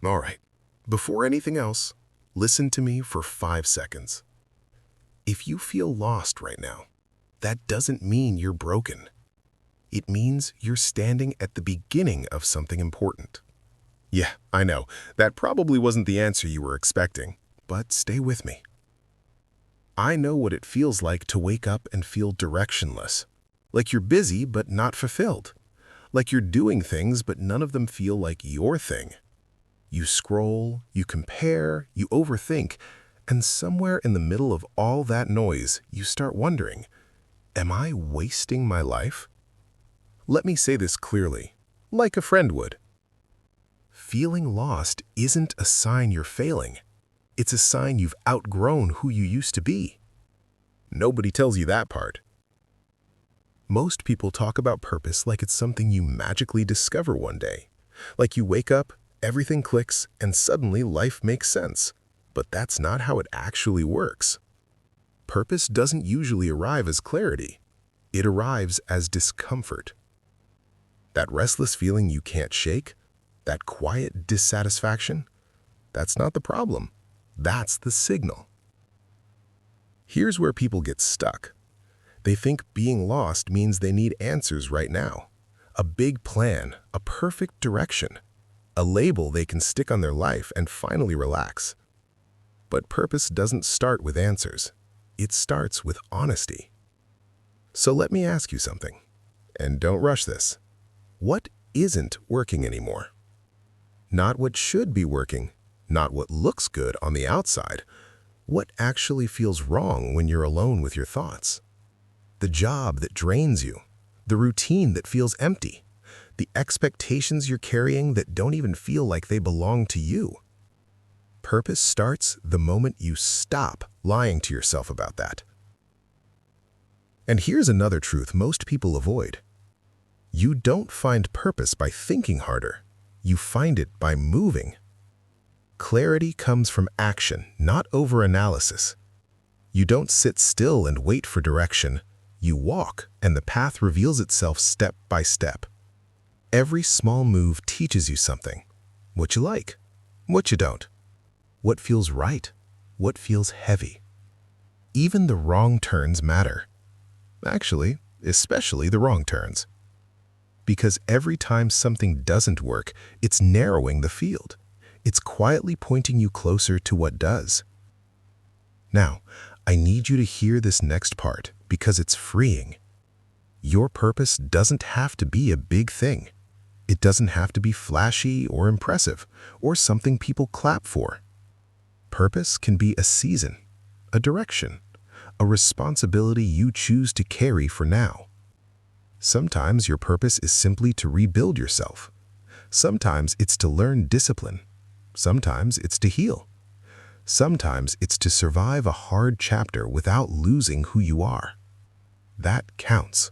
All right. Before anything else, listen to me for 5 seconds. If you feel lost right now, that doesn't mean you're broken. It means you're standing at the beginning of something important. Yeah, I know, that probably wasn't the answer you were expecting, but stay with me. I know what it feels like to wake up and feel directionless. Like you're busy but not fulfilled. Like you're doing things but none of them feel like your thing. You scroll, you compare, you overthink, and somewhere in the middle of all that noise, you start wondering, am I wasting my life? Let me say this clearly, like a friend would. Feeling lost isn't a sign you're failing. It's a sign you've outgrown who you used to be. Nobody tells you that part. Most people talk about purpose like it's something you magically discover one day. Like you wake up, everything clicks, and suddenly life makes sense. But that's not how it actually works. Purpose doesn't usually arrive as clarity. It arrives as discomfort. That restless feeling you can't shake, that quiet dissatisfaction, that's not the problem. That's the signal. Here's where people get stuck. They think being lost means they need answers right now. A big plan, a perfect direction, a label they can stick on their life and finally relax. But purpose doesn't start with answers. It starts with honesty. So let me ask you something, and don't rush this. What isn't working anymore? Not what should be working, not what looks good on the outside. What actually feels wrong when you're alone with your thoughts? The job that drains you, the routine that feels empty, the expectations you're carrying that don't even feel like they belong to you. Purpose starts the moment you stop lying to yourself about that. And here's another truth most people avoid. You don't find purpose by thinking harder. You find it by moving. Clarity comes from action, not overanalysis. You don't sit still and wait for direction. You walk, and the path reveals itself step by step. Every small move teaches you something. What you like, what you don't. What feels right, what feels heavy. Even the wrong turns matter. Actually, especially the wrong turns. Because every time something doesn't work, it's narrowing the field. It's quietly pointing you closer to what does. Now, I need you to hear this next part because it's freeing. Your purpose doesn't have to be a big thing. It doesn't have to be flashy or impressive or something people clap for. Purpose can be a season, a direction, a responsibility you choose to carry for now. Sometimes your purpose is simply to rebuild yourself. Sometimes it's to learn discipline. Sometimes it's to heal. Sometimes it's to survive a hard chapter without losing who you are. That counts.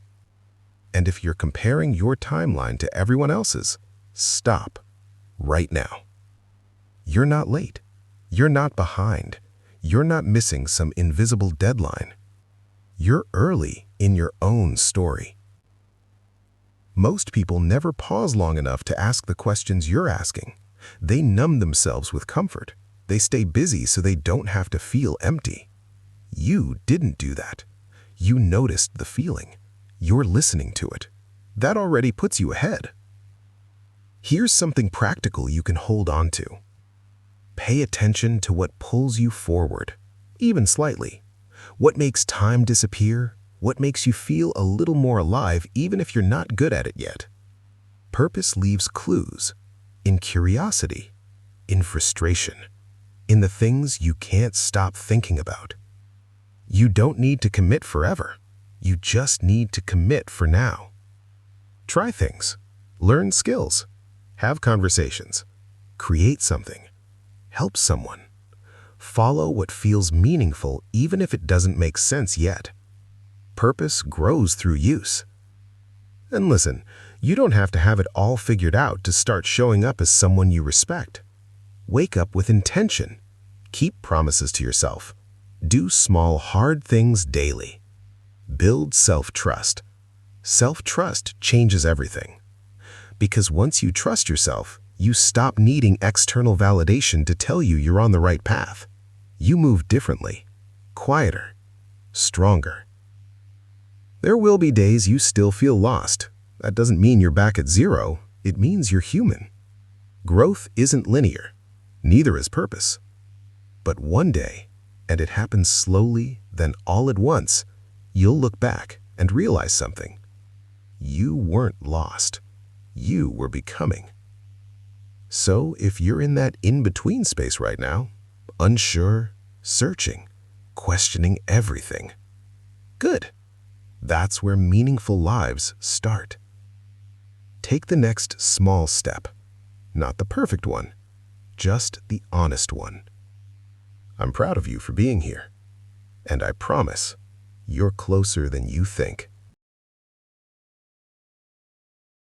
And if you're comparing your timeline to everyone else's, stop right now. You're not late. You're not behind. You're not missing some invisible deadline. You're early in your own story. Most people never pause long enough to ask the questions you're asking. They numb themselves with comfort. They stay busy so they don't have to feel empty. You didn't do that. You noticed the feeling. You're listening to it. That already puts you ahead. Here's something practical you can hold on to. Pay attention to what pulls you forward, even slightly. What makes time disappear? What makes you feel a little more alive even if you're not good at it yet? Purpose leaves clues in curiosity, in frustration, in the things you can't stop thinking about. You don't need to commit forever. You just need to commit for now. Try things, learn skills, have conversations, create something, help someone. Follow what feels meaningful even if it doesn't make sense yet. Purpose grows through use. And listen, you don't have to have it all figured out to start showing up as someone you respect. Wake up with intention. Keep promises to yourself. Do small, hard things daily. Build self-trust. Self-trust changes everything. Because once you trust yourself, You stop needing external validation to tell you you're on the right path. You move differently, quieter, stronger. There will be days you still feel lost. That doesn't mean you're back at zero. It means you're human. Growth isn't linear. Neither is purpose. But one day, and it happens slowly, then all at once, you'll look back and realize something. You weren't lost. You were becoming. So if you're in that in-between space right now, unsure, searching, questioning everything, good. That's where meaningful lives start. Take the next small step. Not the perfect one, just the honest one. I'm proud of you for being here. And I promise, you're closer than you think.